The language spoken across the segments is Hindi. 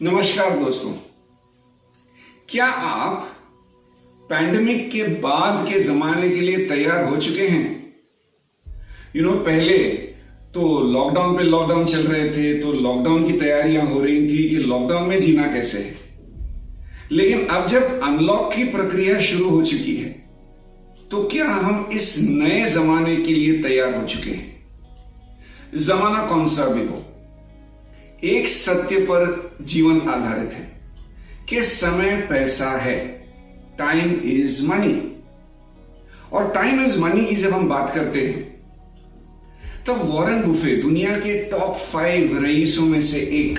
नमस्कार दोस्तों, क्या आप पैंडेमिक के बाद के जमाने के लिए तैयार हो चुके हैं? पहले तो लॉकडाउन पे लॉकडाउन चल रहे थे, तो लॉकडाउन की तैयारियां हो रही थी कि लॉकडाउन में जीना कैसे है। लेकिन अब जब अनलॉक की प्रक्रिया शुरू हो चुकी है, तो क्या हम इस नए जमाने के लिए तैयार हो चुके हैं? जमाना कौन सा भी हो, एक सत्य पर जीवन आधारित है कि समय पैसा है, टाइम इज मनी। और टाइम इज मनी की जब हम बात करते हैं, तब वॉरेन बुफे दुनिया के टॉप 5 रईसों में से एक,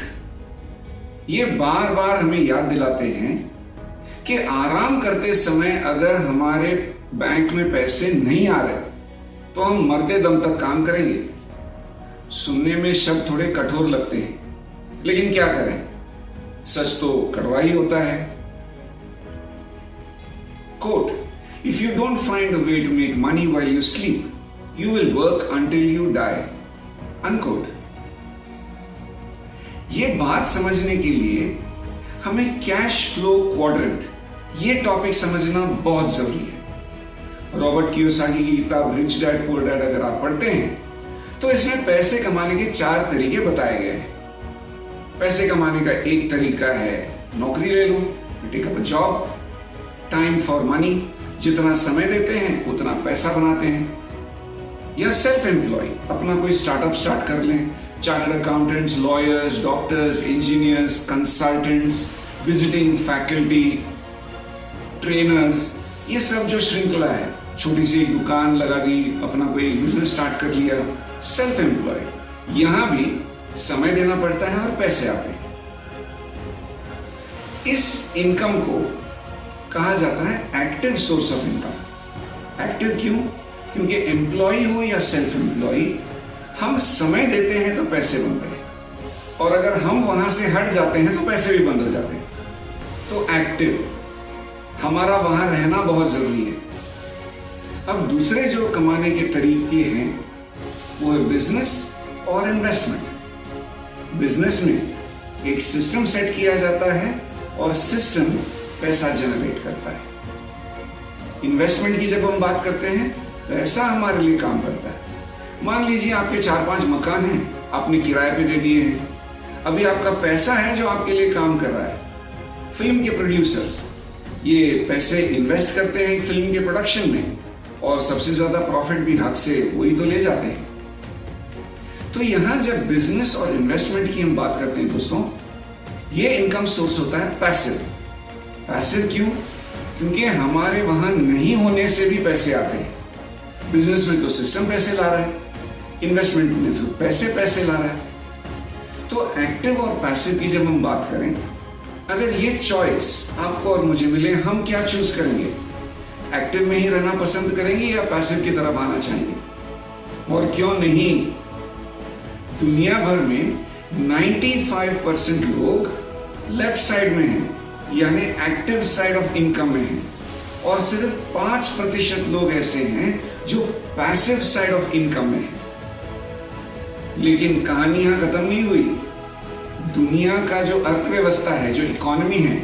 ये बार बार हमें याद दिलाते हैं कि आराम करते समय अगर हमारे बैंक में पैसे नहीं आ रहे तो हम मरते दम तक काम करेंगे। सुनने में शब्द थोड़े कठोर लगते हैं, लेकिन क्या करें, सच तो कड़वा ही होता है। Quote, if you don't find a way to make money while you sleep, you will work until you die. Unquote. ये बात समझने के लिए हमें कैश फ्लो क्वाड्रेंट, ये टॉपिक समझना बहुत जरूरी है। रॉबर्ट कियोसाकी की किताब रिच डैड पुअर डैड अगर आप पढ़ते हैं, तो इसमें पैसे कमाने के 4 तरीके बताए गए हैं। पैसे कमाने का एक तरीका है नौकरी ले लो, take up a job. Time for money, जितना समय देते हैं उतना पैसा बनाते हैं। या सेल्फ एम्प्लॉय, अपना कोई स्टार्टअप स्टार्ट कर लें। Chartered accountants, lawyers, doctors, engineers, consultants, visiting faculty, trainers, ये सब जो श्रृंखला है, छोटी सी एक दुकान लगा दी, अपना कोई बिजनेस स्टार्ट कर लिया, सेल्फ एम्प्लॉय। यहां भी समय देना पड़ता है और पैसे आते हैं। इस इनकम को कहा जाता है active source of income. Active क्यों? क्योंकि एम्प्लॉय हो या सेल्फ एम्प्लॉय, हम समय देते हैं तो पैसे बनते हैं, और अगर हम वहां से हट जाते हैं तो पैसे भी बंद हो जाते हैं। तो एक्टिव, हमारा वहां रहना बहुत जरूरी है। अब दूसरे जो कमाने के तरीके हैं वो है बिजनेस और इन्वेस्टमेंट। बिजनेस में एक सिस्टम सेट किया जाता है और सिस्टम पैसा जनरेट करता है। इन्वेस्टमेंट की जब हम बात करते हैं, पैसा हमारे लिए काम करता है। मान लीजिए आपके 4-5 मकान हैं, आपने किराए पे दे दिए हैं, अभी आपका पैसा है जो आपके लिए काम कर रहा है। फिल्म के प्रोड्यूसर्स ये पैसे इन्वेस्ट करते हैं फिल्म के प्रोडक्शन में, और सबसे ज्यादा प्रॉफिट भी हक से वही तो ले जाते हैं। तो यहां जब बिजनेस और इन्वेस्टमेंट की हम बात करते हैं दोस्तों, ये इनकम सोर्स होता है पैसिव। पैसिव क्यों? क्योंकि हमारे वहां नहीं होने से भी पैसे आते हैं। बिजनेस में तो सिस्टम पैसे ला रहा है, इन्वेस्टमेंट में तो पैसे ला रहा है। तो एक्टिव और पैसिव की जब हम बात करें, अगर ये चॉइस आपको और मुझे मिले, हम क्या चूज करेंगे? एक्टिव में ही रहना पसंद करेंगे या पैसिव की तरफ आना चाहेंगे? और क्यों नहीं? दुनिया भर में 95% लोग लेफ्ट साइड में हैं, यानी एक्टिव साइड ऑफ इनकम में हैं, और सिर्फ 5% लोग ऐसे हैं जो पैसिव साइड ऑफ इनकम में हैं। लेकिन कहानी यहां खत्म नहीं हुई। दुनिया का जो अर्थव्यवस्था है, जो इकोनॉमी है,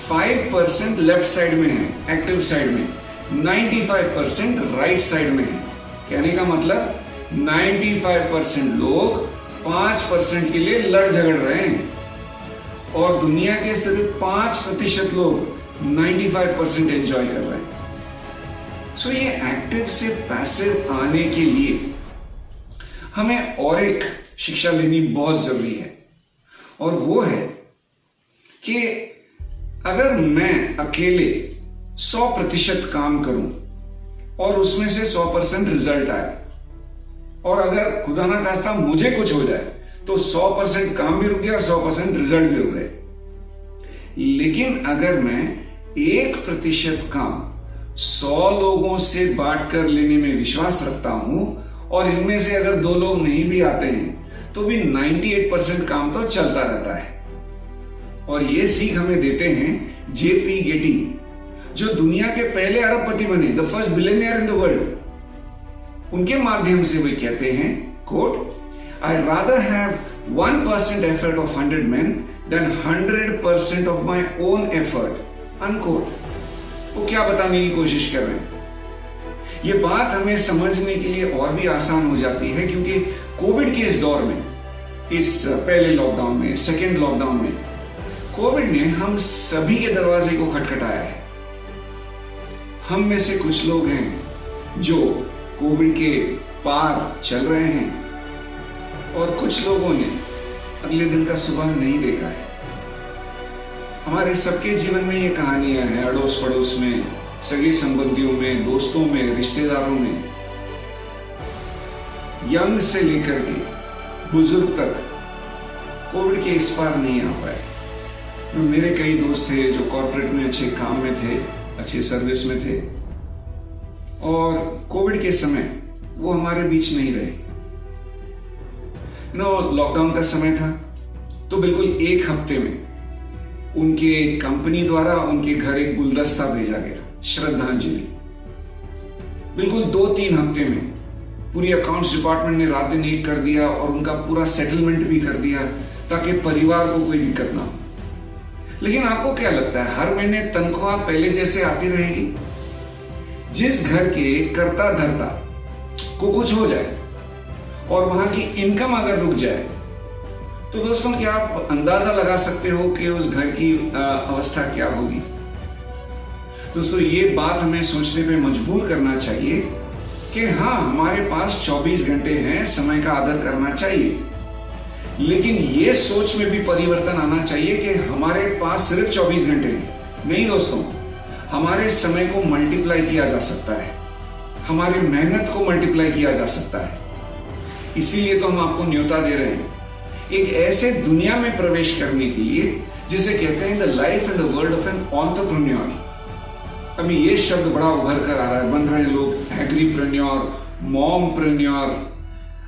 5% लेफ्ट साइड में है, एक्टिव साइड में, 95% राइट साइड में है। कहने का मतलब 95% लोग 5% के लिए लड़ झगड़ रहे हैं, और दुनिया के सिर्फ 5% लोग 95% एंजॉय कर रहे हैं। सो ये एक्टिव से पैसिव आने के लिए हमें और एक शिक्षा लेनी बहुत जरूरी है, और वो है कि अगर मैं अकेले 100% काम करूं और उसमें से 100% रिजल्ट आए, और अगर खुदा ना खास्ता मुझे कुछ हो जाए तो 100% काम भी रुक गया और 100% रिजल्ट भी रुक गए। लेकिन अगर मैं 1% काम 100 लोगों से बांट कर लेने में विश्वास रखता हूं, और इनमें से अगर 2 लोग नहीं भी आते हैं तो भी 98% काम तो चलता रहता है। और ये सीख हमें देते हैं जेपी गेटी, जो दुनिया के पहले अरबपति बने, the first billionaire in the world. उनके माध्यम से वे कहते हैं, quote, I rather have 1% effort of 100 men than 100% of my own effort, unquote. वो क्या बताने की कोशिश कर रहे हैं? ये बात हमें समझने के लिए और भी आसान हो जाती है, क्योंकि कोविड के इस दौर में, इस पहले लॉकडाउन में, सेकेंड लॉकडाउन में, कोविड ने हम सभी के दरवाजे को खटखटाया है। हम में से कुछ लोग हैं जो कोविड के पार चल रहे हैं और कुछ लोगों ने अगले दिन का सुबह नहीं देखा है। हमारे सबके जीवन में ये कहानियां हैं, अड़ोस पड़ोस में, सगे संबंधियों में, दोस्तों में, रिश्तेदारों में, यंग से लेकर के बुजुर्ग तक कोविड के इस पार नहीं आ पाए। मेरे कई दोस्त थे जो कॉर्पोरेट में अच्छे काम में थे, अच्छे सर्विस में थे, और कोविड के समय वो हमारे बीच नहीं रहे। लॉकडाउन का समय था, तो बिल्कुल एक हफ्ते में उनके कंपनी द्वारा उनके घर एक गुलदस्ता भेजा गया, श्रद्धांजलि। बिल्कुल 2-3 हफ्ते में पूरी अकाउंट्स डिपार्टमेंट ने रात दिन एक कर दिया और उनका पूरा सेटलमेंट भी कर दिया, ताकि परिवार को कोई दिक्कत ना हो। लेकिन आपको क्या लगता है, हर महीने तनख्वाह पहले जैसे आती रहेगी? जिस घर के कर्ता धर्ता को कुछ हो जाए और वहां की इनकम अगर रुक जाए, तो दोस्तों क्या आप अंदाजा लगा सकते हो कि उस घर की अवस्था क्या होगी? दोस्तों, ये बात हमें सोचने पे मजबूर करना चाहिए कि हाँ, हमारे पास 24 घंटे हैं, समय का आदर करना चाहिए। लेकिन ये सोच में भी परिवर्तन आना चाहिए कि हमारे पास सिर्फ 24 घंटे हैं। नहीं दोस्तों, हमारे समय को मल्टीप्लाई किया जा सकता है, हमारी मेहनत को मल्टीप्लाई किया जा सकता है। इसीलिए तो हम आपको न्योता दे रहे हैं एक ऐसे दुनिया में प्रवेश करने के लिए जिसे कहते हैं the life and the world of an entrepreneur. अभी ये शब्द बड़ा उभर कर आ रहा है, बन रहे हैं लोग एग्रीप्रेन्योर, मॉमप्रेन्योर,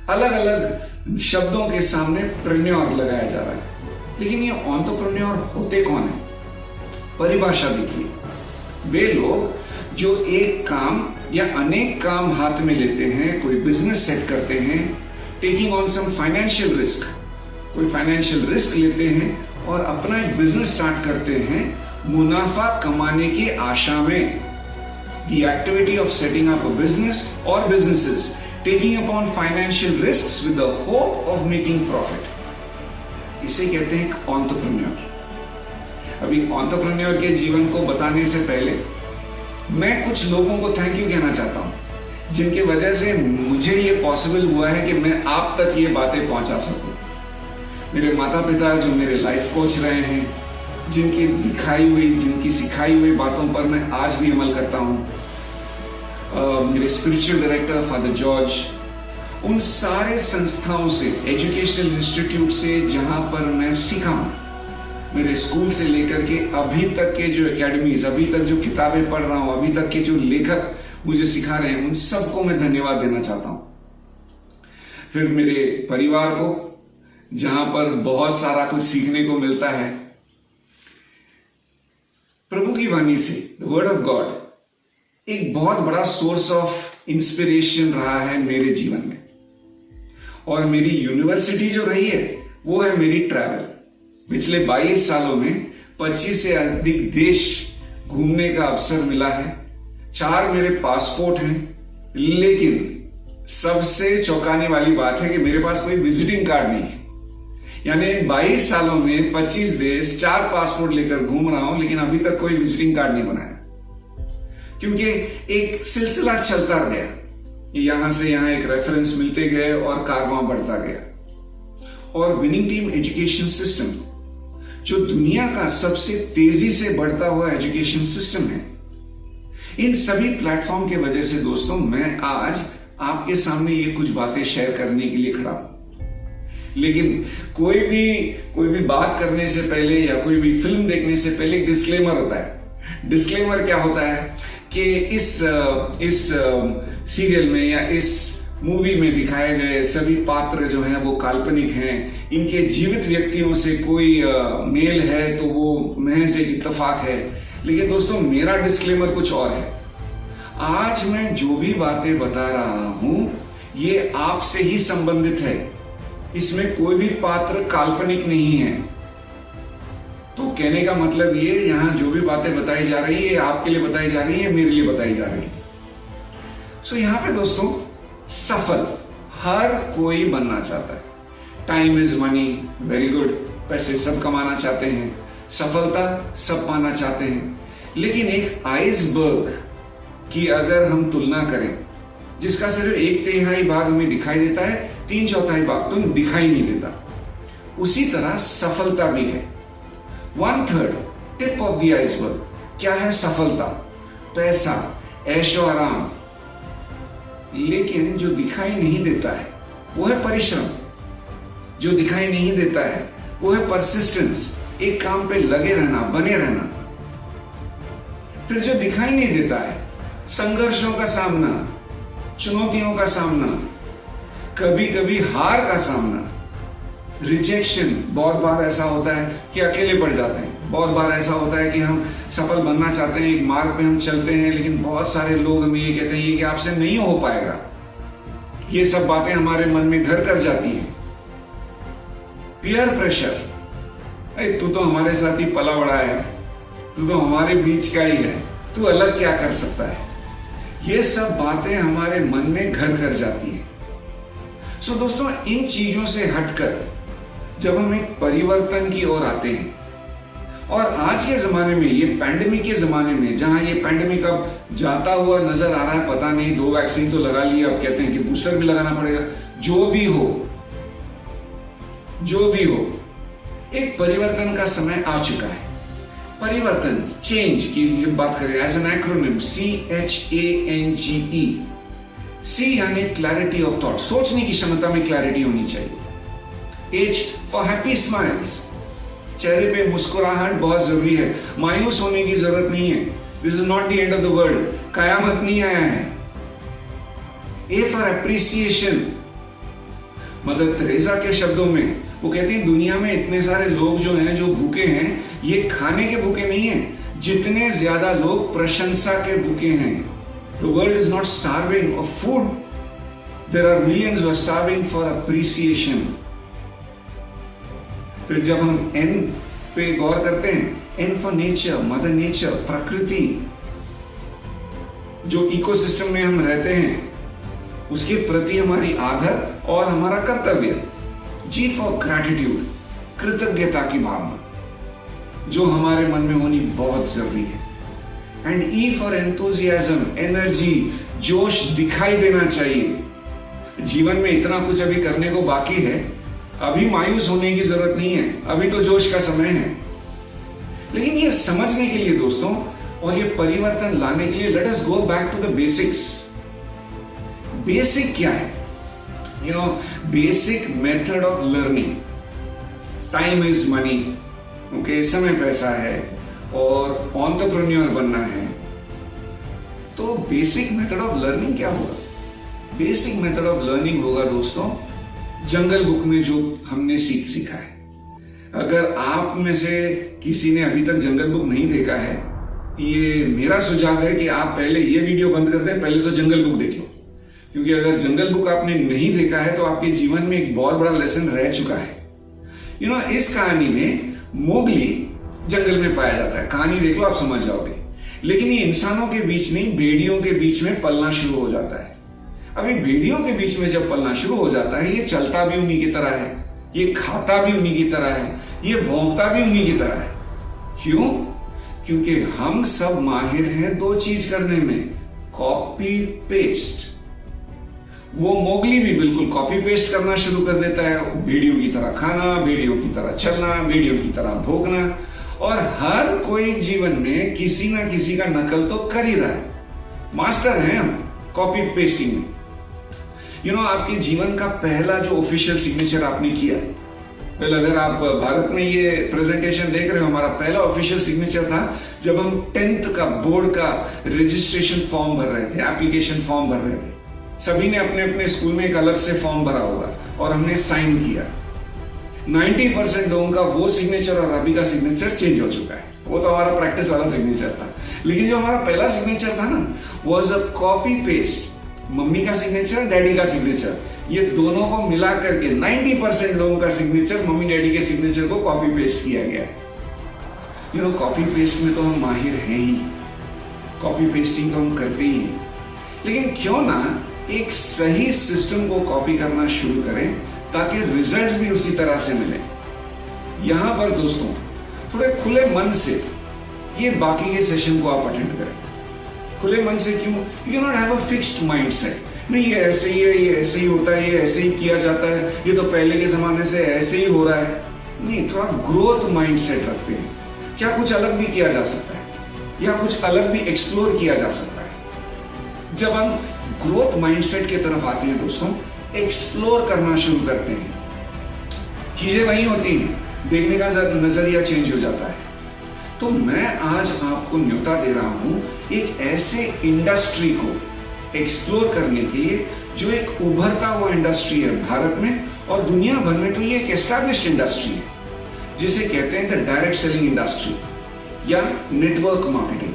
अलग अलग शब्दों के सामने प्रेन्योर लगाया जा रहा है। लेकिन ये एंटरप्रेन्योर होते कौन है? परिभाषा देखिए, वे लोग जो एक काम या अनेक काम हाथ में लेते हैं, कोई बिजनेस सेट करते हैं, taking on some financial risk, कोई फाइनेंशियल रिस्क लेते हैं और अपना एक बिजनेस स्टार्ट करते हैं मुनाफा कमाने की आशा में। The activity of setting up a business or businesses, taking upon financial risks with the hope of making profit, इसे कहते हैं एक एंटरप्रेन्योर। अभी एंटरप्रेन्योर के जीवन को बताने से पहले मैं कुछ लोगों को थैंक यू कहना चाहता हूं, जिनकी वजह से मुझे ये पॉसिबल हुआ है कि मैं आप तक ये बातें पहुंचा सकूं। मेरे माता पिता जो मेरे लाइफ कोच रहे हैं, जिनकी दिखाई हुई, जिनकी सिखाई हुई बातों पर मैं आज भी अमल करता हूं, मेरे स्पिरिचुअल डायरेक्टर फादर जॉर्ज, उन सारे संस्थाओं से, एजुकेशनल इंस्टीट्यूट से जहां पर मैं सीखा हूं, मेरे स्कूल से लेकर के अभी तक के जो एकेडमीज, अभी तक जो किताबें पढ़ रहा हूं, अभी तक के जो लेखक मुझे सिखा रहे हैं, उन सबको मैं धन्यवाद देना चाहता हूं। फिर मेरे परिवार को, जहां पर बहुत सारा कुछ सीखने को मिलता है। प्रभु की वाणी से, द वर्ड ऑफ गॉड एक बहुत बड़ा सोर्स ऑफ इंस्पिरेशन रहा है मेरे जीवन में। और मेरी यूनिवर्सिटी जो रही है वो है मेरी ट्रैवल। पिछले 22 सालों में 25 से अधिक देश घूमने का अवसर मिला है। 4 मेरे पासपोर्ट हैं, लेकिन सबसे चौंकाने वाली बात है कि मेरे पास कोई विजिटिंग कार्ड नहीं है। यानी 22 सालों में 25 देश, 4 पासपोर्ट लेकर घूम रहा हूं, लेकिन अभी तक कोई विजिटिंग कार्ड नहीं बनाया, क्योंकि एक सिलसिला चलता गया। यहां से यहां एक रेफरेंस मिलते गए और कारवां बढ़ता गया। और विनिंग टीम एजुकेशन सिस्टम, जो दुनिया का सबसे तेजी से बढ़ता हुआ एजुकेशन सिस्टम है, इन सभी प्लेटफॉर्म की वजह से दोस्तों मैं आज आपके सामने ये कुछ बातें शेयर करने के लिए खड़ा हूं। लेकिन कोई भी बात करने से पहले या कोई भी फिल्म देखने से पहले एक डिस्क्लेमर होता है। डिस्क्लेमर क्या होता है कि इस सीरियल में या इस मूवी में दिखाए गए सभी पात्र जो हैं वो काल्पनिक हैं, इनके जीवित व्यक्तियों से कोई मेल है तो वो महज एक इत्तेफाक है। लेकिन दोस्तों, मेरा डिस्क्लेमर कुछ और है। आज मैं जो भी बातें बता रहा हूं ये आपसे ही संबंधित है। इसमें कोई भी पात्र काल्पनिक नहीं है। कहने का मतलब ये, यहां जो भी बातें बताई जा रही है आपके लिए बताई जा रही है, मेरे लिए बताई जा रही है। सो यहां पे दोस्तों सफल हर कोई बनना चाहता है। Time is money, very good, पैसे सब कमाना चाहते हैं, सफलता सब पाना चाहते हैं। लेकिन एक आइसबर्ग की अगर हम तुलना करें, जिसका सिर्फ 1/3 भाग हमें दिखाई देता है, 3/4 भाग तो दिखाई नहीं देता, उसी तरह सफलता भी है। 1/3 टिप ऑफ द आइसबर्ग। क्या है सफलता? पैसा, ऐशो आराम। लेकिन जो दिखाई नहीं देता है वो है परिश्रम। जो दिखाई नहीं देता है वो है परसिस्टेंस, एक काम पे लगे रहना, बने रहना। फिर जो दिखाई नहीं देता है संघर्षों का सामना, चुनौतियों का सामना, कभी कभी हार का सामना, रिजेक्शन। बहुत बार ऐसा होता है कि अकेले पड़ जाते हैं। बहुत बार ऐसा होता है कि हम सफल बनना चाहते हैं, एक मार्ग पे हम चलते हैं, लेकिन बहुत सारे लोग हमें ये कहते हैं ये कि आपसे नहीं हो पाएगा। ये सब बातें हमारे मन में घर कर जाती हैं। पीयर प्रेशर, अरे तू तो हमारे साथ ही पला बड़ा है, तू तो हमारे बीच का ही है, तू अलग क्या कर सकता है। ये सब बातें हमारे मन में घर कर जाती हैं। सो दोस्तों, इन चीजों से हटकर जब हम एक परिवर्तन की ओर आते हैं, और आज के जमाने में, ये पैंडेमिक के जमाने में, जहां ये पैंडेमिक अब जाता हुआ नजर आ रहा है, पता नहीं 2 वैक्सीन तो लगा लिए, अब कहते हैं कि बूस्टर भी लगाना पड़ेगा। जो भी हो, एक परिवर्तन का समय आ चुका है। परिवर्तन, चेंज की जब बात करें as an acronym, CHANGE। C यानी क्लैरिटी ऑफ थॉट, सोचने की क्षमता में क्लैरिटी होनी चाहिए। H फॉर हैप्पी स्माइल्स, चेहरे पे मुस्कुराहट बहुत जरूरी है। मायूस होने की जरूरत नहीं है। This is not the end of the world, कयामत नहीं आया है। A for appreciation, Mother Teresa के शब्दों में वो कहती है दुनिया में इतने सारे लोग जो हैं, जो भूखे हैं, ये खाने के भूखे नहीं हैं, जितने ज्यादा लोग प्रशंसा के भूखे हैं। The world is not starving of food. There are millions who are starving for appreciation. फिर जब हम N पे गौर करते हैं, N for nature, mother nature, प्रकृति, जो इकोसिस्टम में हम रहते हैं, उसके प्रति हमारी आदर और हमारा कर्तव्य। G for gratitude, कृतज्ञता की भावना, जो हमारे मन में होनी बहुत जरूरी है। And E for enthusiasm, energy, जोश दिखाई देना चाहिए। जीवन में इतना कुछ अभी करने को बाकी है, अभी मायूस होने की जरूरत नहीं है, अभी तो जोश का समय है। लेकिन ये समझने के लिए दोस्तों, और ये परिवर्तन लाने के लिए, let us go back to the basics. Basic क्या है? Basic method of learning. Time is money, okay, समय पैसा है, और एंटरप्रेन्योर बनना है। तो बेसिक मेथड ऑफ लर्निंग क्या होगा? बेसिक मेथड ऑफ लर्निंग होगा दोस्तों, जंगल बुक में जो हमने सीखा है। अगर आप में से किसी ने अभी तक जंगल बुक नहीं देखा है, ये मेरा सुझाव है कि आप पहले ये वीडियो बंद कर दें, पहले तो जंगल बुक देख लो। क्योंकि अगर जंगल बुक आपने नहीं देखा है तो आपके जीवन में एक बहुत बड़ा लेसन रह चुका है। इस कहानी में मोगली जंगल में पाया जाता है। कहानी देख लो, आप समझ जाओगे। लेकिन ये इंसानों के बीच नहीं, भेड़ियों के बीच में पलना शुरू हो जाता है। अभी भेड़ियों के बीच में जब पलना शुरू हो जाता है, ये चलता भी उन्हीं की तरह है, ये खाता भी उन्हीं की तरह है, ये भौंकता भी उन्हीं की तरह है। क्यों? क्योंकि हम सब माहिर हैं 2 चीज करने में, कॉपी पेस्ट। वो मोगली भी बिल्कुल कॉपी पेस्ट करना शुरू कर देता है, भेड़ियों की तरह खाना, भेड़ियों की तरह चलना, भेड़ियों की तरह भोगना। और हर कोई जीवन में किसी ना किसी का नकल तो कर ही रहा है। मास्टर हैं हम कॉपी पेस्टिंग में। आपके जीवन का पहला जो ऑफिशियल सिग्नेचर आपने किया, अगर आप भारत में ये प्रेजेंटेशन देख रहे हो, हमारा पहला ऑफिशियल सिग्नेचर था जब हम 10th का बोर्ड का रजिस्ट्रेशन फॉर्म भर रहे थे, एप्लीकेशन फॉर्म भर रहे थे। सभी ने अपने अपने स्कूल में एक अलग से फॉर्म भरा होगा और हमने साइन किया। 90% लोगों का वो सिग्नेचर और अभी का सिग्नेचर चेंज हो चुका है। वो तो हमारा प्रैक्टिस वाला सिग्नेचर था। लेकिन जो हमारा पहला सिग्नेचर था ना, was a copy paste. Mummy का सिग्नेचर, डैडी का सिग्नेचर, ये दोनों को मिला करके 90% लोगों का सिग्नेचर, मम्मी डैडी के सिग्नेचर को कॉपी पेस्ट किया गया है। कॉपी पेस्ट में तो हम माहिर हैं ही, कॉपी पेस्टिंग तो हम करते ही हैं, लेकिन क्यों ना एक सही सिस्टम को कॉपी करना शुरू करें ताकि रिजल्ट्स भी उसी तरह से मिले। यहां पर दोस्तों थोड़े खुले मन से ये बाकी के सेशन को आप अटेंड करें। खुले मन से क्यों? You not have a fixed mindset, नहीं ये ऐसे ही है, ये ऐसे ही होता है, ये ऐसे ही किया जाता है, ये तो पहले के जमाने से ऐसे ही हो रहा है। नहीं, थोड़ा ग्रोथ माइंडसेट रखते हैं। क्या कुछ अलग भी किया जा सकता है या कुछ अलग भी एक्सप्लोर किया जा सकता है। जब हम ग्रोथ माइंडसेट की तरफ आते हैं दोस्तों, एक्सप्लोर करना शुरू करते हैं, चीजें वही होती हैं, देखने का नजरिया चेंज हो जाता है। तो मैं आज आपको न्योता दे रहा हूं एक ऐसे इंडस्ट्री को एक्सप्लोर करने के लिए जो एक उभरता हुआ इंडस्ट्री है भारत में और दुनिया भर में। तो ये एक एस्टैब्लिश्ड इंडस्ट्री है जिसे कहते हैं द डायरेक्ट सेलिंग इंडस्ट्री या नेटवर्क मार्केटिंग।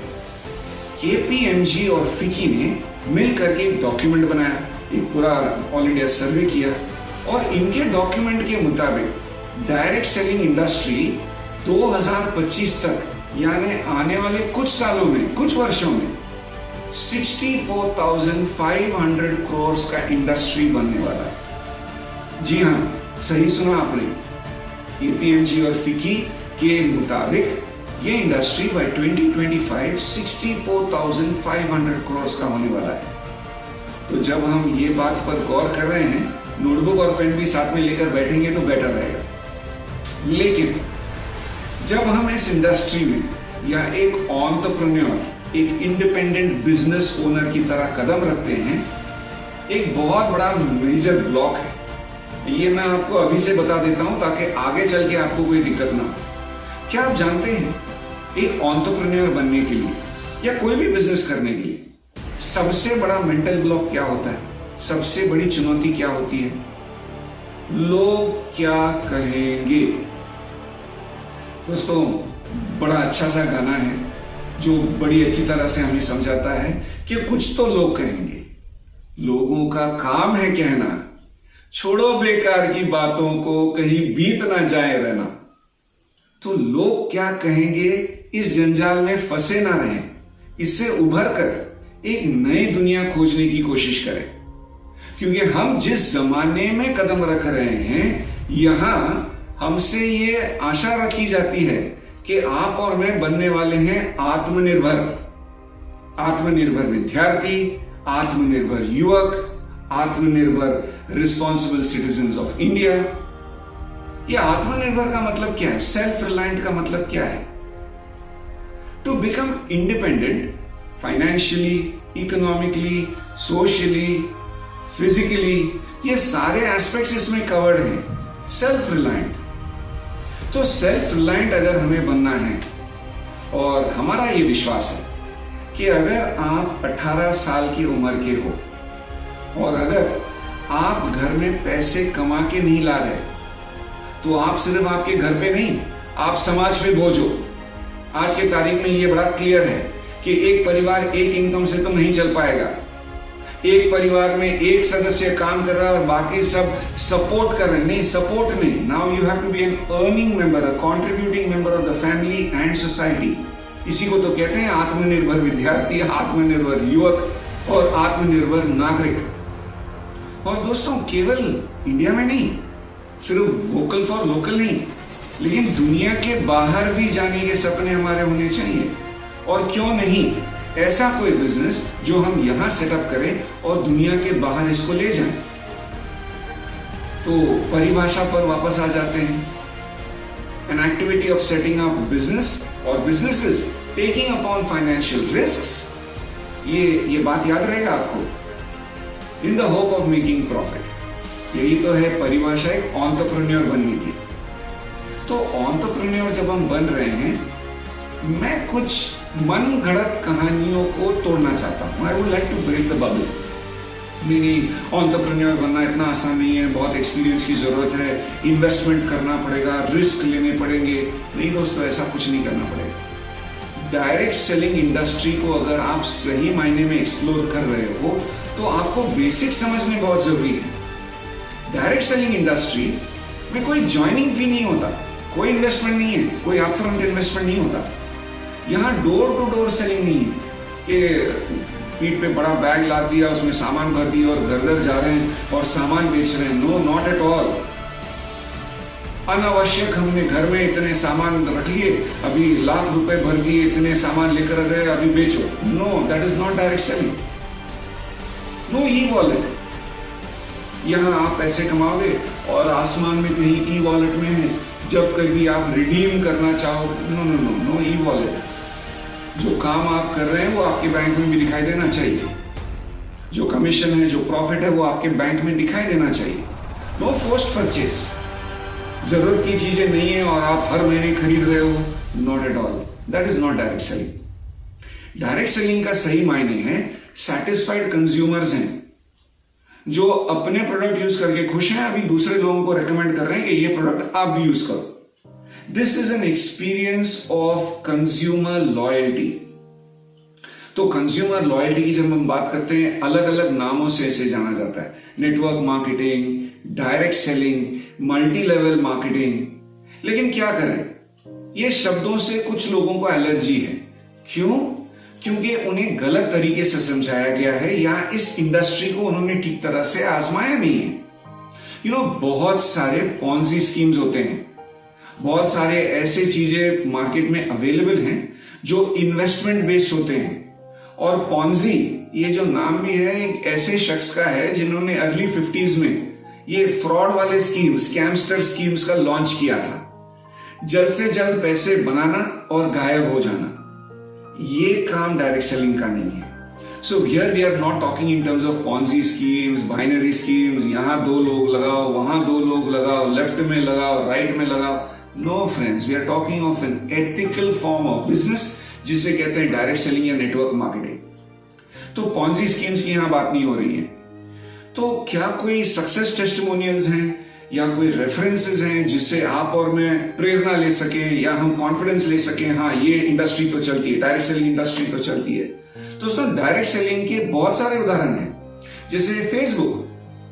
केपीएमजी और फिकी ने मिल करके एक डॉक्यूमेंट बनाया, एक पूरा ऑल इंडिया सर्वे किया और इनके डॉक्यूमेंट के मुताबिक डायरेक्ट सेलिंग इंडस्ट्री 2025 तक यानी आने वाले कुछ सालों में, कुछ वर्षों में 64,500 करोड़ का इंडस्ट्री बनने वाला है। जी हाँ, सही सुना आपने, केपीएमजी और फिकी के मुताबिक ये इंडस्ट्री बाय 2025 64,500 करोड़ का होने वाला है। तो जब हम ये बात पर गौर कर रहे हैं, नोटबुक और पेन भी साथ में लेकर बैठेंगे तो बेटर रहेगा। लेकिन जब हम इस इंडस्ट्री में या एक एंटरप्रेन्योर, एक इंडिपेंडेंट बिजनेस ओनर की तरह कदम रखते हैं, एक बहुत बड़ा मेजर ब्लॉक है। ये मैं आपको अभी से बता देता हूं ताकि आगे चल के आपको कोई दिक्कत ना हो। क्या आप जानते हैं एक एंटरप्रेन्योर बनने के लिए या कोई भी बिजनेस करने के लिए सबसे बड़ा मेंटल ब्लॉक क्या होता है? सबसे बड़ी चुनौती क्या होती है? लोग क्या कहेंगे। दोस्तों, बड़ा अच्छा सा गाना है जो बड़ी अच्छी तरह से हमें समझाता है कि कुछ तो लोग कहेंगे, लोगों का काम है कहना, छोड़ो बेकार की बातों को, कहीं बीत ना जाए रहना। तो लोग क्या कहेंगे इस जंजाल में फंसे ना रहें, इससे उभर कर एक नई दुनिया खोजने की कोशिश करें। क्योंकि हम जिस जमाने में कदम रख रहे हैं, यहां हमसे ये आशा रखी जाती है कि आप और मैं बनने वाले हैं आत्मनिर्भर, आत्मनिर्भर विद्यार्थी, आत्मनिर्भर युवक, आत्मनिर्भर रिस्पॉन्सिबल सिटीजन्स ऑफ इंडिया। ये आत्मनिर्भर का मतलब क्या है? सेल्फ रिलायंट का मतलब क्या है? To become independent financially, economically, socially, physically, ये सारे एस्पेक्ट्स इसमें कवर्ड हैं। सेल्फ रिलायंट, तो सेल्फ रिलायंट अगर हमें बनना है, और हमारा ये विश्वास है कि अगर आप 18 साल की उम्र के हो और अगर आप घर में पैसे कमा के नहीं ला रहे, तो आप सिर्फ आपके घर पे नहीं, आप समाज पे बोझ हो। आज के तारीख में ये बड़ा क्लियर है कि एक परिवार एक इनकम से तो नहीं चल पाएगा। एक परिवार में एक सदस्य काम कर रहा है और बाकी सब सपोर्ट कर रहे हैं। नहीं, सपोर्ट नहीं, now you have to be an earning member, a contributing member of the family and society. इसी को तो कहते हैं आत्मनिर्भर विद्यार्थी, आत्मनिर्भर युवक और आत्मनिर्भर नागरिक। और दोस्तों, केवल इंडिया में नहीं, सिर्फ वोकल फॉर लोकल नहीं, लेकिन दुनिया के बाहर भी जाने के सपने हमारे होने चाहिए। और क्यों नहीं ऐसा कोई बिजनेस जो हम यहां सेटअप करें और दुनिया के बाहर इसको ले जाएं। तो परिभाषा पर वापस आ जाते हैं। An activity of setting up business और businesses taking upon financial risk. ये बात याद रहेगा आपको। In the hope of making profit, यही तो है परिभाषा एक एंटरप्रेन्योर बनने की। तो एंटरप्रेन्योर जब हम बन रहे हैं, मैं कुछ मन गढ़ंत कहानियों को तोड़ना चाहता हूं। I would like to break the bubble. नहीं, एंटरप्रेन्योर बनना इतना आसान नहीं है, बहुत एक्सपीरियंस की जरूरत है, इन्वेस्टमेंट करना पड़ेगा, रिस्क लेने पड़ेंगे। नहीं दोस्तों, ऐसा कुछ नहीं करना पड़ेगा। डायरेक्ट सेलिंग इंडस्ट्री को अगर आप सही मायने में एक्सप्लोर कर रहे हो तो आपको बेसिक समझने बहुत जरूरी है। डायरेक्ट सेलिंग इंडस्ट्री में कोई ज्वाइनिंग फी नहीं होता, कोई इन्वेस्टमेंट नहीं है, कोई अपफ्रंट इन्वेस्टमेंट नहीं होता। यहाँ डोर टू डोर सेलिंग नहीं है कि पीठ पे बड़ा बैग ला दिया, उसमें सामान भर दिया और घर घर जा रहे हैं और सामान बेच रहे हैं। No, not at all. अनावश्यक हमने घर में इतने सामान रख लिए, अभी लाख रुपए भर दिए, इतने सामान लेकर गए, अभी बेचो। No, that is not direct selling. No e wallet. यहाँ आप पैसे कमाओगे और आसमान में कहीं ई वॉलेट में है, जब कभी आप रिडीम करना चाहो। No no no no e wallet. जो काम आप कर रहे हैं वो आपके बैंक में भी दिखाई देना चाहिए। जो कमीशन है, जो प्रॉफिट है, वो आपके बैंक में दिखाई देना चाहिए। No forced purchase. जरूरत की चीजें नहीं है और आप हर महीने खरीद रहे हो। Not at all. That is not direct selling. Direct selling का सही मायने है सैटिस्फाइड कंज्यूमर्स हैं जो अपने प्रोडक्ट यूज करके खुश हैं, अभी दूसरे लोगों को रेकमेंड कर रहे हैं कि ये प्रोडक्ट आप भी यूज करो। This is an experience of consumer loyalty. तो कंज्यूमर लॉयल्टी की जब हम बात करते हैं, अलग अलग नामों से इसे जाना जाता है। Network marketing, direct selling, multi level marketing. लेकिन क्या करें, ये शब्दों से कुछ लोगों को एलर्जी है। क्यों? क्योंकि उन्हें गलत तरीके से समझाया गया है या इस इंडस्ट्री को उन्होंने ठीक तरह से आजमाया नहीं है। बहुत सारे पॉन्जी स्कीम्स होते हैं, बहुत सारे ऐसे चीजें मार्केट में अवेलेबल हैं जो इन्वेस्टमेंट बेस्ड होते हैं। और पॉन्जी, ये जो नाम भी है, एक ऐसे शख्स का है जिन्होंने अर्ली 50s में ये फ्रॉड वाले स्कीम्स, स्कैमस्टर स्कीम्स का लॉन्च किया था। जल्द से जल्द पैसे बनाना और गायब हो जाना, ये काम डायरेक्ट सेलिंग का नहीं है। So here we are not talking in terms of Ponzi schemes, binary schemes, यहां 2 लोग लगाओ, वहां 2 लोग लगाओ, लेफ्ट में लगाओ, राइट में लगाओ। No friends, we are talking of an ethical form of business जिसे कहते हैं डायरेक्ट सेलिंग या नेटवर्क मार्केटिंग। तो पॉन्जी स्कीम्स की यहां बात नहीं हो रही है। तो क्या कोई सक्सेस टेस्टिमोनियल्स हैं या कोई रेफरेंसेस हैं जिससे आप और मैं प्रेरणा ले सकें या हम कॉन्फिडेंस ले सकें, हाँ ये इंडस्ट्री तो चलती है, डायरेक्ट सेलिंग इंडस्ट्री तो चलती है। तो दोस्तों, डायरेक्ट सेलिंग के बहुत सारे उदाहरण हैं, जैसे फेसबुक,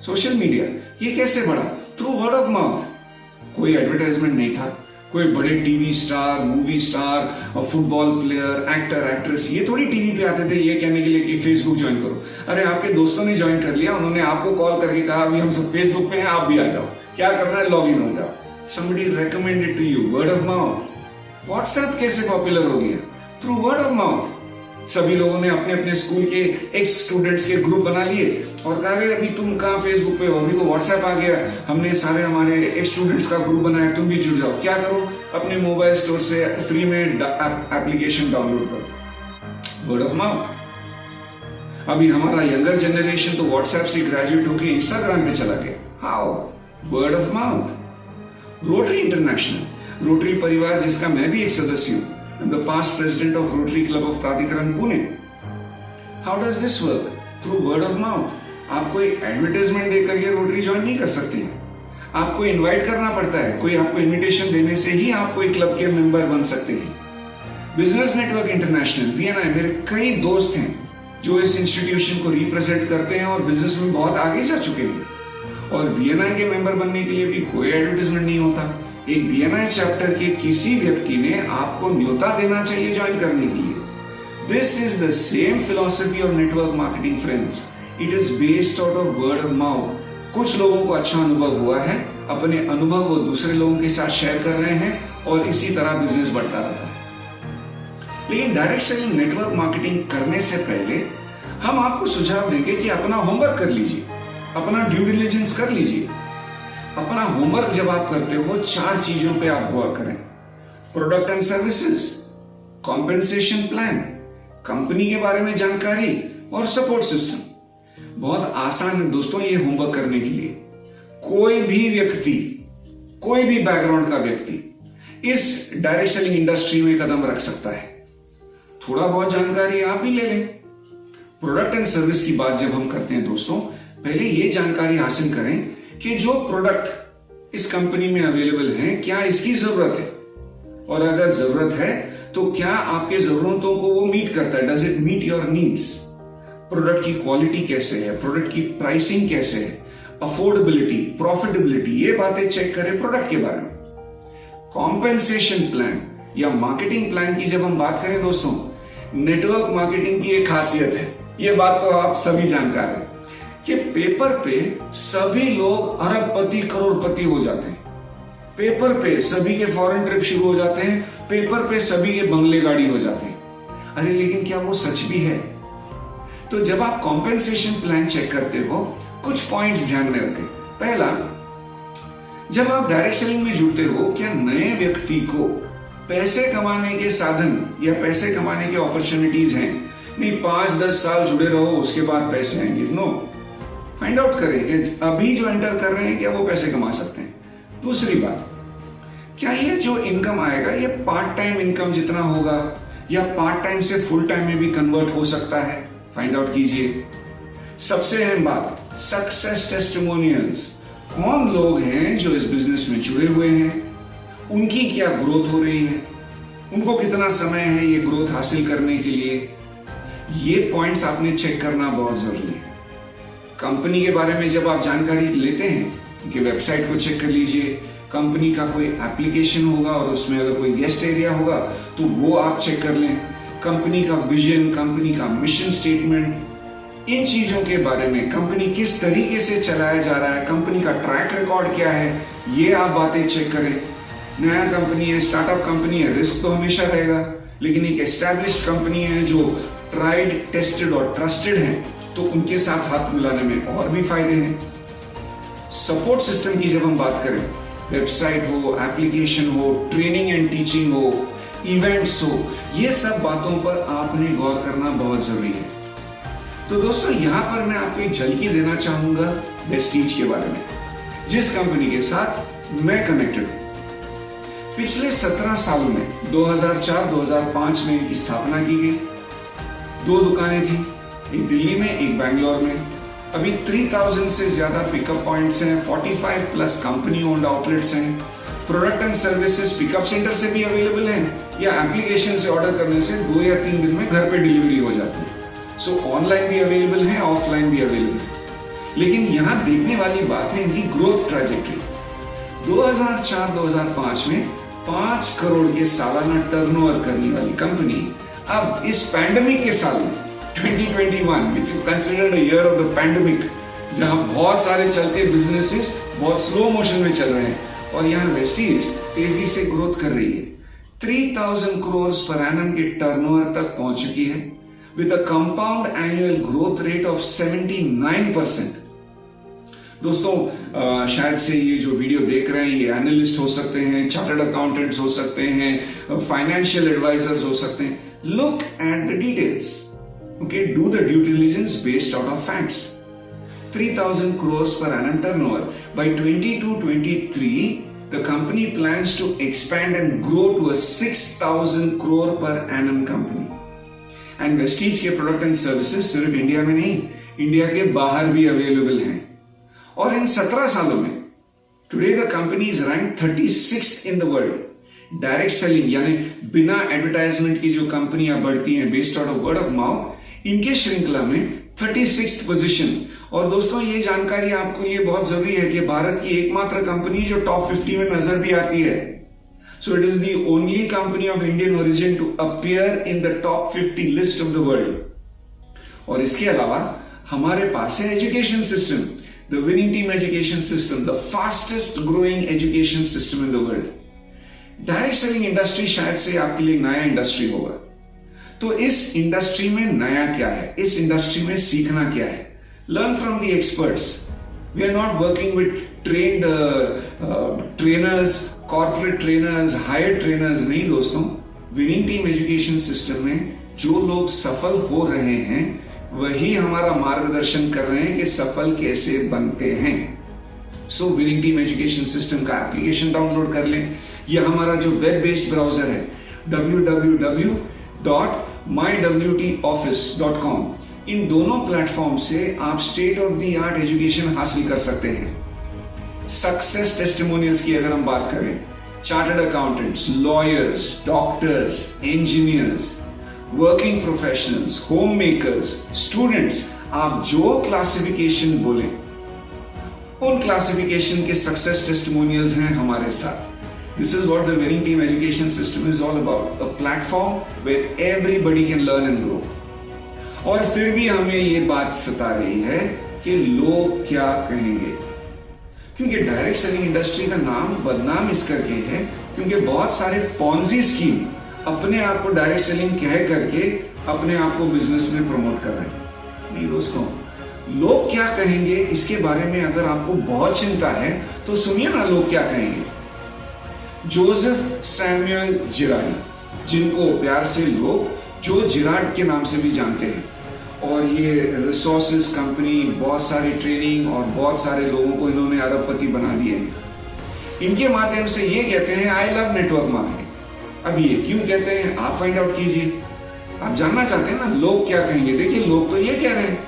सोशल मीडिया। ये कैसे बढ़ा? Through word of mouth. कोई एडवर्टाइजमेंट नहीं था, कोई बड़े टीवी स्टार, मूवी स्टार और फुटबॉल प्लेयर, एक्टर, एक्ट्रेस ये थोड़ी टीवी पे आते थे ये कहने के लिए कि फेसबुक ज्वाइन करो। अरे आपके दोस्तों ने ज्वाइन कर लिया, उन्होंने आपको कॉल करके कहा अभी हम सब फेसबुक पे हैं, आप भी आ जाओ। क्या करना है, लॉग इन हो जाओ। somebody recommended to you, word of mouth। WhatsApp कैसे पॉपुलर हो गया? Through word of mouth. सभी लोगों ने अपने अपने स्कूल के एक्स स्टूडेंट्स के ग्रुप बना लिए और कहा अभी तुम कहाँ फेसबुक पे हो, अभी तो व्हाट्सएप आ गया, हमने सारे हमारे एक्स स्टूडेंट्स का ग्रुप बनाया, तुम भी जुड़ जाओ। क्या करो, अपने मोबाइल स्टोर से फ्री में एप्लीकेशन डाउनलोड करो। Word of mouth. अभी हमारा यंगर जनरेशन तो व्हाट्सएप से ग्रेजुएट होकर इंस्टाग्राम पे चला गया। How? Word of mouth. Rotary international, rotary परिवार जिसका मैं भी एक सदस्य हूं, the past president of Rotary Club of प्राधिकरण Pune. How does this work? Through word of mouth। आप कोई एडवर्टाइजमेंट देकर ये रोटरी ज्वाइन नहीं कर सकते हैं, आपको इनवाइट करना पड़ता है। कोई आपको इनविटेशन देने से ही आप कोई क्लब के मेंबर बन सकते हैं। बिजनेस नेटवर्क इंटरनेशनल, BNI, मेरे कई दोस्त हैं जो इस इंस्टीट्यूशन को रिप्रेजेंट करते हैं और बिजनेस में बहुत आगे जा चुके हैं। और BNI के मेंबर बनने के लिए भी कोई एडवर्टाइजमेंट नहीं होता। एक BNI चैप्टर के किसी व्यक्ति ने आपको न्योता देना चाहिए ज्वाइन करने के लिए। This is the same philosophy of network marketing friends. It is based out of word of mouth. कुछ लोगों को अच्छा अनुभव हुआ है, अपने अनुभव वो दूसरे लोगों के साथ शेयर कर रहे हैं और इसी तरह बिजनेस बढ़ता रहता है। लेकिन डायरेक्ट सेलिंग नेटवर्क मार्केटिंग करने से पहले हम आपको सुझाव देंगे कि अपना होमवर्क कर लीजिए, अपना ड्यू डिलिजेंस कर लीजिए। अपना होमवर्क जब आप करते हो 4 चीजों पे आप गौर करें। Product and services, compensation plan, company के बारे में जानकारी और सपोर्ट सिस्टम। बहुत आसान है दोस्तों ये होमवर्क करने के लिए। कोई भी व्यक्ति, कोई भी बैकग्राउंड का व्यक्ति इस डायरेक्ट सेलिंग इंडस्ट्री में कदम रख सकता है। थोड़ा बहुत जानकारी आप भी ले लें। प्रोडक्ट एंड सर्विस की बात जब हम करते हैं दोस्तों, पहले ये जानकारी हासिल करें कि जो प्रोडक्ट इस कंपनी में अवेलेबल है क्या इसकी जरूरत है, और अगर जरूरत है तो क्या आपके जरूरतों को वो मीट करता है। Does it meet your needs? Product की क्वालिटी कैसे है, प्रोडक्ट की प्राइसिंग कैसे है, अफोर्डेबिलिटी, प्रॉफिटेबिलिटी, ये बातें चेक करें प्रोडक्ट के बारे में। कॉम्पेंसेशन प्लान या मार्केटिंग प्लान की जब हम बात करें दोस्तों, नेटवर्क मार्केटिंग की एक खासियत है, ये बात तो आप सभी जानकार हैं कि पेपर पे सभी लोग अरबपति करोड़पति हो जाते हैं, पेपर पे सभी के फॉरेन ट्रिप शुरू हो जाते हैं, पेपर पे सभी के बंगले गाड़ी हो जाते हैं। अरे लेकिन क्या वो सच भी है? तो जब आप कॉम्पेंसेशन प्लान चेक करते हो, कुछ पॉइंट्स ध्यान में रखें। पहला, जब आप डायरेक्ट सेलिंग में जुड़ते हो, क्या नए व्यक्ति को पैसे कमाने के साधन या पैसे कमाने की अपॉर्चुनिटीज हैं? नहीं 5-10 साल जुड़े रहो उसके बाद पैसे आएंगे, नो। फाइंड आउट करें कि अभी जो एंटर कर रहे हैं क्या वो पैसे कमा सकते हैं। दूसरी बात, क्या ये जो इनकम आएगा ये पार्ट टाइम इनकम जितना होगा या पार्ट टाइम से फुल टाइम में भी कन्वर्ट हो सकता है? फाइंड आउट कीजिए। सबसे अहम बात, सक्सेस टेस्टिमोनियल्स। कौन लोग हैं जो इस बिजनेस में जुड़े हुए हैं, उनकी क्या ग्रोथ हो रही है, उनको कितना समय है ये ग्रोथ हासिल करने के लिए, ये पॉइंट्स आपने चेक करना बहुत जरूरी है। कंपनी के बारे में जब आप जानकारी लेते हैं, उनकी वेबसाइट को चेक कर लीजिए। कंपनी का कोई एप्लीकेशन होगा और उसमें अगर कोई गेस्ट एरिया होगा तो वो आप चेक कर लें। कंपनी का विजन, कंपनी का मिशन स्टेटमेंट, इन चीजों के बारे में, कंपनी किस तरीके से चलाया जा रहा है, कंपनी का ट्रैक रिकॉर्ड क्या है, ये आप बातें चेक करें। नया कंपनी है, स्टार्टअप कंपनी है, रिस्क तो हमेशा रहेगा, लेकिन एक एस्टैब्लिश्ड कंपनी है जो ट्राइड, टेस्टेड और ट्रस्टेड है, तो उनके साथ हाथ मिलाने में और भी फायदे हैं। सपोर्ट सिस्टम की जब हम बात करें, वेबसाइट हो, एप्लीकेशन हो, ट्रेनिंग एंड टीचिंग हो, इवेंट्स हो, ये सब बातों पर आपने गौर करना बहुत जरूरी है। तो दोस्तों यहां पर मैं आपको एक झलकी देना चाहूंगा वेस्टीज के बारे में, जिस कंपनी के साथ मैं कनेक्टेड हूं। पिछले 17 सालों में 2004-2005 में इनकी स्थापना की गई। 2 दुकानें थी, एक दिल्ली में, एक बैंगलोर में। अभी 3000 से ज्यादा पिकअप पॉइंट्स हैं, 45 प्लस कंपनी ओन्ड आउटलेट्स हैं। Product and services pickup centre से भी अवेलेबल हैं या एप्लीकेशन से ऑर्डर करने से 2 या 3 दिन में घर पे डिलीवरी हो जाती है। सो ऑनलाइन भी अवेलेबल है, ऑफलाइन भी अवेलेबल है। लेकिन यहां देखने वाली बात है इनकी ग्रोथ ट्रैजेक्टरी। 2004-2005 में 5 करोड़ के सालाना टर्नओवर करने वाली कंपनी अब इस पैंडेमिक के साल में 2021, which is considered a year of the pandemic, जहां बहुत सारे चलते बिजनेसेस बहुत स्लो मोशन में चल रहे हैं और यहां वेस्टीज तेजी से ग्रोथ कर रही है। 3000 करोड़ पर एनम के टर्नओवर तक पहुंच चुकी है with a compound annual growth rate of 79%। दोस्तों शायद से ये जो वीडियो देख रहे हैं ये एनालिस्ट हो सकते हैं, चार्टर्ड अकाउंटेंट्स हो सकते हैं, फाइनेंशियल एडवाइजर्स हो सकते हैं। Look at the details, okay, do the due diligence based out of facts. 3000 crores per annum turnover. By 22-23, the company plans to expand and grow to a 6000 crore per annum company. And Vestige के प्रोडक्ट एंड सर्विसेज सिर्फ इंडिया में नहीं, इंडिया के बाहर भी अवेलेबल हैं। और इन 17 सालों में today the company is rank 36th in the world. Direct selling यानी बिना एडवर्टाइजमेंट की जो कंपनियां बढ़ती हैं based out of word of mouth, इनके श्रृंखला में 36th पोजीशन। और दोस्तों ये जानकारी आपको लिए बहुत जरूरी है कि भारत की एकमात्र कंपनी जो टॉप 50 में नजर भी आती है। So it is the only company of Indian origin to appear in the top 50 list of the world. और इसके अलावा हमारे पास है education system, the winning team education system, the fastest growing education system in the world. Direct selling industry शायद से आपके लिए नया इंडस्ट्री होगा, तो इस इंडस्ट्री में नया क्या है, इस इंडस्ट्री में सीखना क्या है? Learn from the experts. We are not working with trained trainers, corporate trainers, hire trainers नहीं दोस्तों। विनिंग टीम एजुकेशन सिस्टम में जो लोग सफल हो रहे हैं वही हमारा मार्गदर्शन कर रहे हैं कि सफल कैसे बनते हैं। सो विनिंग टीम एजुकेशन सिस्टम का एप्लीकेशन डाउनलोड कर लें, यह हमारा जो वेब बेस्ड ब्राउजर है www.mywtoffice.com, इन दोनों प्लेटफॉर्म से आप state of the art education हासिल कर सकते हैं। सक्सेस टेस्टिमोनियल्स की अगर हम बात करें, chartered accountants, lawyers, doctors, engineers, working professionals, home makers, students, आप जो क्लासिफिकेशन बोलें उन क्लासिफिकेशन के सक्सेस टेस्टिमोनियल्स हैं हमारे साथ। This is what the winning team education system is all about. A platform where everybody can learn and grow. और फिर भी हमें ये बात सता रही है कि लोग क्या कहेंगे, क्योंकि डायरेक्ट सेलिंग इंडस्ट्री का नाम बदनाम इस करके है क्योंकि बहुत सारे पॉन्जी स्कीम अपने आप को डायरेक्ट सेलिंग कह करके अपने आप को बिजनेस में प्रमोट कर रहे हैं। नहीं दोस्तों, लोग क्या कहेंगे इसके बारे में अगर आपको बहुत चिंता है तो सुनिए ना लोग क्या कहेंगे। जोसेफ सैमुअल जिराड, जिनको प्यार से लोग जो जिराड के नाम से भी जानते हैं, और ये रिसोर्सेज कंपनी, बहुत सारी ट्रेनिंग और बहुत सारे लोगों को इन्होंने अरबपति बना दिए हैं। इनके माध्यम से ये कहते हैं आई लव नेटवर्क मार्केटिंग। अब ये क्यों कहते हैं आप फाइंड आउट कीजिए। आप जानना चाहते हैं ना लोग क्या कहेंगे। देखिए लोग तो ये कह रहे हैं।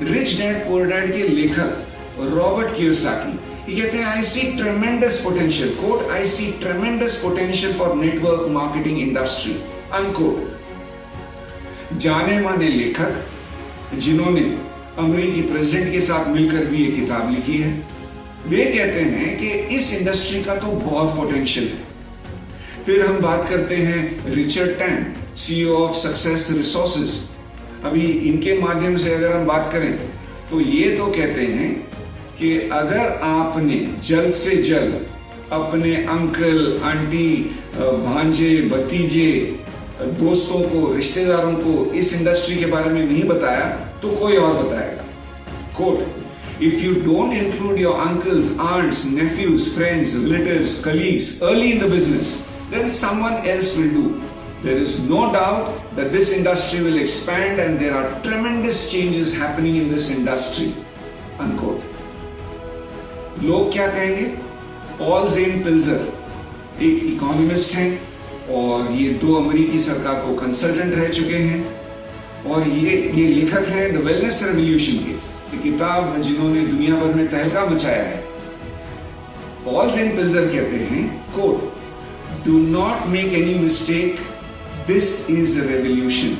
रिच डैड पुअर डैड के लेखक रॉबर्ट कियोसाकी ये कहते हैं I see tremendous potential, quote, I see tremendous potential for network marketing industry, unquote. जाने माने लेखक जिन्होंने अमेरिकी प्रेसिडेंट के साथ मिलकर भी ये किताब लिखी है, वे कहते हैं कि इस इंडस्ट्री का तो बहुत पोटेंशियल है। फिर हम बात करते हैं Richard tan, CEO of success resources. अभी इनके माध्यम से अगर हम बात करें तो ये तो कहते हैं कि अगर आपने जल्द से जल्द अपने अंकल, आंटी, भांजे, भतीजे, दोस्तों को, रिश्तेदारों को इस इंडस्ट्री के बारे में नहीं बताया तो कोई और बताएगा। Quote, if you don't include your uncles, aunts, nephews, friends, relatives, colleagues early in the business, then someone else will do. There is no doubt that this industry will expand and there are tremendous changes happening in this industry. Unquote. लोग क्या कहेंगे? पॉल ज़ेन पिल्जर एक इकोनॉमिस्ट हैं और ये 2 अमेरिकी सरकार को कंसल्टेंट रह चुके हैं और ये लेखक हैं द वेलनेस रेवोल्यूशन की किताब जिन्होंने दुनिया भर में तहलका मचाया है। पॉल ज़ेन पिल्जर कहते हैं, quote, do not make any mistake, this is a revolution.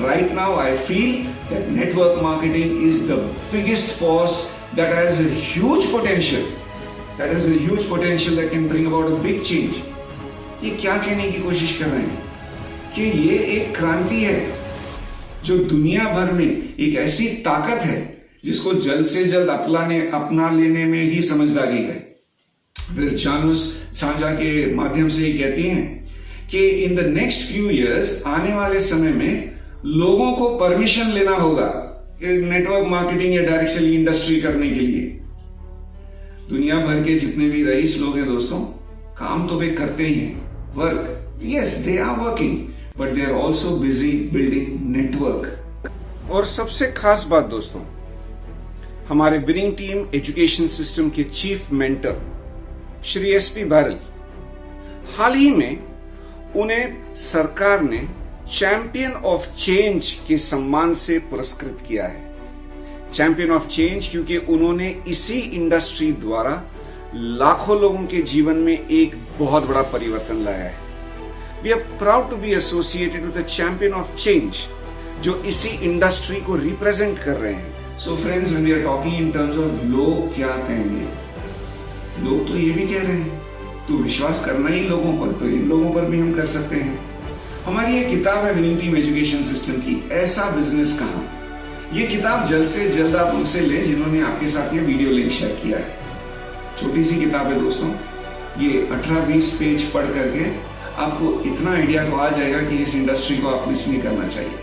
Right now I feel that network marketing is the biggest force that has a huge potential, that can bring about a big change. ये क्या कहने की कोशिश कर रहे हैं कि ये एक क्रांति है जो दुनिया भर में एक ऐसी ताकत है जिसको जल्द से जल्द अपना लेने में ही समझदारी है। फिर जानूस सांझा के माध्यम से ये कहती हैं कि in the next few years, आने वाले समय में लोगों को परमिशन लेना होगा नेटवर्क मार्केटिंग या डायरेक्ट सेलिंग इंडस्ट्री करने के लिए। दुनिया भर के जितने भी रईस लोग हैं दोस्तों, काम तो वे करते ही हैं, work, yes they are working, but they are also busy building network. और सबसे खास बात दोस्तों, हमारे विनिंग टीम एजुकेशन सिस्टम के chief mentor Shri SP Bharal, हाल ही में उन्हें सरकार ने चैंपियन ऑफ चेंज के सम्मान से पुरस्कृत किया है। चैंपियन ऑफ चेंज क्योंकि उन्होंने इसी इंडस्ट्री द्वारा लाखों लोगों के जीवन में एक बहुत बड़ा परिवर्तन लाया है। We are proud to be associated with the champion of change जो इसी इंडस्ट्री को रिप्रेजेंट कर रहे हैं। So friends, when we are talking in terms of लोग क्या कहेंगे, लोग तो ये भी कह रहे हैं तो विश्वास करना ही लोगों पर, तो इन लोगों पर भी हम कर सकते हैं। हमारी ये किताब है विनिंग टीम एजुकेशन सिस्टम की, ऐसा बिजनेस कहां। ये किताब जल्द से जल्द आप उनसे लें जिन्होंने आपके साथ ये वीडियो लिंक शेयर किया है। छोटी सी किताब है दोस्तों, ये 18-20 पेज पढ़ करके आपको इतना आइडिया तो आ जाएगा कि इस इंडस्ट्री को आप मिस नहीं करना चाहिए,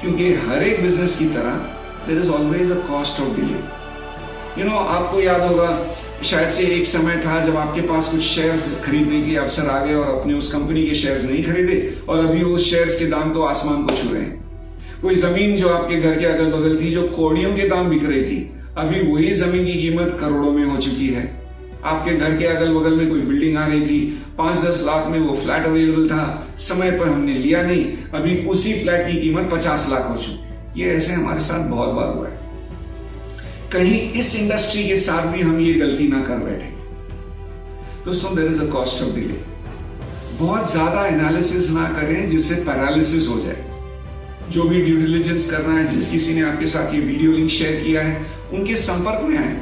क्योंकि हर एक बिजनेस की तरह there is always a cost of delay. आपको याद होगा शायद से एक समय था जब आपके पास कुछ शेयर्स खरीदने के अवसर आ गए और अपने उस कंपनी के शेयर्स नहीं खरीदे और अभी उस शेयर्स के दाम तो आसमान को छू रहे हैं। कोई जमीन जो आपके घर के अगल बगल थी, जो कौड़ियों के दाम बिक रही थी, अभी वही जमीन की कीमत करोड़ों में हो चुकी है। आपके घर के अगल बगल में कोई बिल्डिंग आ रही थी, 5-10 लाख में वो फ्लैट अवेलेबल था, समय पर हमने लिया नहीं, अभी उसी फ्लैट की कीमत 50 लाख हो चुकी। ये ऐसे हमारे साथ बहुत बार हुआ है। कहीं इस इंडस्ट्री के साथ भी हम ये गलती ना कर बैठे दोस्तों। There is a cost of delay. बहुत ज्यादा एनालिसिस ना करें जिससे पैरालिसिस हो जाए। जो भी ड्यू डिलिजेंस करना है, जिस किसी ने आपके साथ ये वीडियो लिंक शेयर किया है, उनके संपर्क में आए,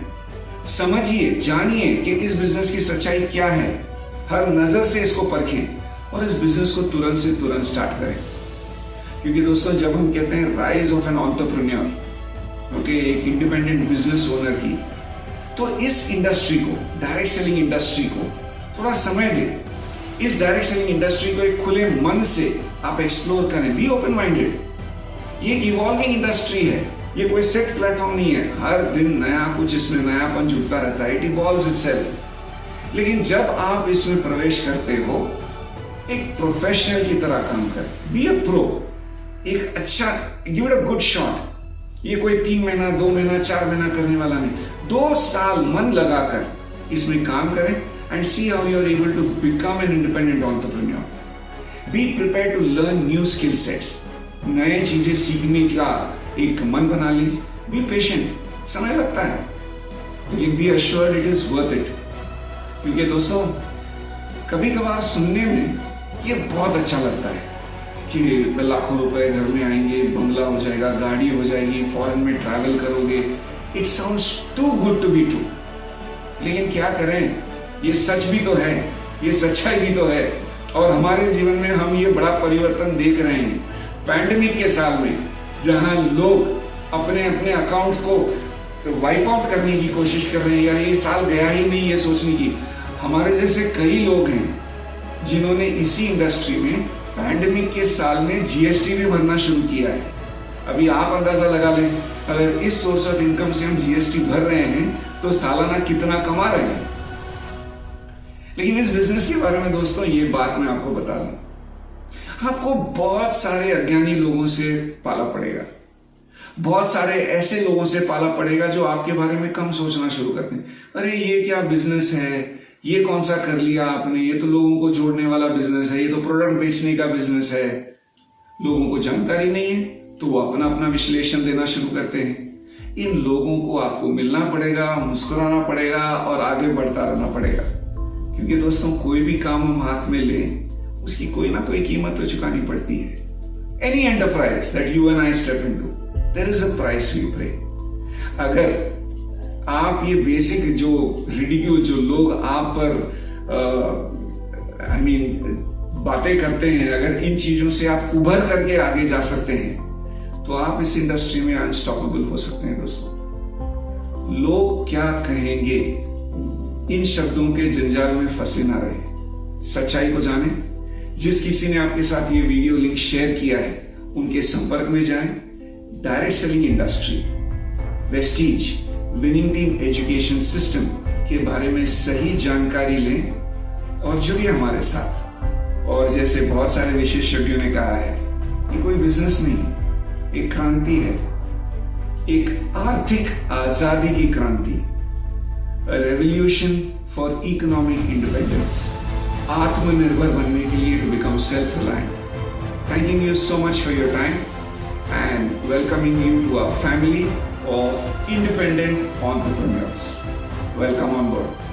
समझिए, जानिए कि इस बिजनेस की सच्चाई क्या है, हर नजर से इसको परखें और इस बिजनेस को तुरंत से तुरंत स्टार्ट करें। क्योंकि दोस्तों जब हम कहते हैं rise of an entrepreneur, okay, एक इंडिपेंडेंट बिजनेस ओनर की, तो इस इंडस्ट्री को, डायरेक्ट सेलिंग इंडस्ट्री को थोड़ा समय दें। इस डायरेक्ट सेलिंग इंडस्ट्री को एक खुले मन से आप एक्सप्लोर करें, बी ओपन माइंडेड। ये एक इवॉल्विंग इंडस्ट्री है, ये कोई सेट प्लेटफॉर्म नहीं है। हर दिन नया कुछ इसमें नयापन जुड़ता रहता है, इट इवॉल्व्स इटसेल्फ। लेकिन जब आप इसमें प्रवेश करते हो, एक प्रोफेशनल की तरह काम करें, बी अ प्रो, एक अच्छा, give it a good shot. ये कोई 3 महीना, 2 महीना, 4 महीना करने वाला नहीं, 2 साल मन लगाकर इसमें काम करें and see how you are able to become an independent entrepreneur. Be prepare to learn new skill sets, नए चीजें सीखने का एक मन बना लीजिए। बी पेशेंट, समय लगता है, लेकिन B assured it is worth it. क्योंकि दोस्तों कभी कभार सुनने में ये बहुत अच्छा लगता है कि लाखों रुपए घर में आएंगे, बंगला हो जाएगा, गाड़ी हो जाएगी, फॉरेन में ट्रैवल करोगे। It sounds too good to be true. लेकिन क्या करें, ये सच भी तो है, ये सच्चाई भी तो है। और हमारे जीवन में हम ये बड़ा परिवर्तन देख रहे हैं पैंडेमिक के साल में, जहां लोग अपने अपने अकाउंट्स को वाइप आउट करने की कोशिश कर रहे हैं, यार ये साल गया ही नहीं है सोचने की। हमारे जैसे कई लोग हैं जिन्होंने इसी इंडस्ट्री में पैंडेमिक के साल में जीएसटी भी भरना शुरू किया है। अभी आप अंदाजा लगा लें, अगर इस सोर्स ऑफ इनकम से हम जीएसटी भर रहे हैं तो सालाना कितना कमा रहे हैं। लेकिन इस बिजनेस के बारे में दोस्तों ये बात मैं आपको बता दूं, आपको बहुत सारे अज्ञानी लोगों से पाला पड़ेगा, बहुत सारे ऐसे लोगों से पाला पड़ेगा जो आपके बारे में कम सोचना शुरू करते हैं। अरे ये क्या बिजनेस है, ये कौन सा कर लिया आपने, ये तो लोगों को जोड़ने वाला बिजनेस है, ये तो प्रोडक्ट बेचने का बिजनेस है। लोगों को जानकारी नहीं है तो वो अपना अपना विश्लेषण देना शुरू करते हैं। इन लोगों को आपको मिलना पड़ेगा, मुस्कुराना पड़ेगा और आगे बढ़ता रहना पड़ेगा। क्योंकि दोस्तों कोई भी काम हम हाथ में लें, उसकी कोई ना कोई कीमत तो चुकानी पड़ती है। Any enterprise that you and I step into, there is a price we pay. अगर आप ये बेसिक जो रिडिक्यूल, जो लोग आप पर बातें करते हैं, अगर इन चीजों से आप उभर करके आगे जा सकते हैं तो आप इस इंडस्ट्री में अनस्टॉपेबल हो सकते हैं। दोस्तों लोग क्या कहेंगे, इन शब्दों के जंजाल में फंसे ना रहे, सच्चाई को जाने। जिस किसी ने आपके साथ ये वीडियो लिंक शेयर किया है उनके संपर्क में जाएं। Direct selling industry, Vestige, winning team education system के बारे में सही जानकारी लें और जुड़िए हमारे साथ। और जैसे बहुत सारे विशेषज्ञों ने कहा है, ये कोई बिजनेस नहीं, एक क्रांति है, एक आर्थिक आजादी की क्रांति, a revolution for economic independence, आत्मनिर्भर बनने के लिए, to become self reliant. Thanking you so much for your time and welcoming you to our family of independent entrepreneurs. Welcome on board.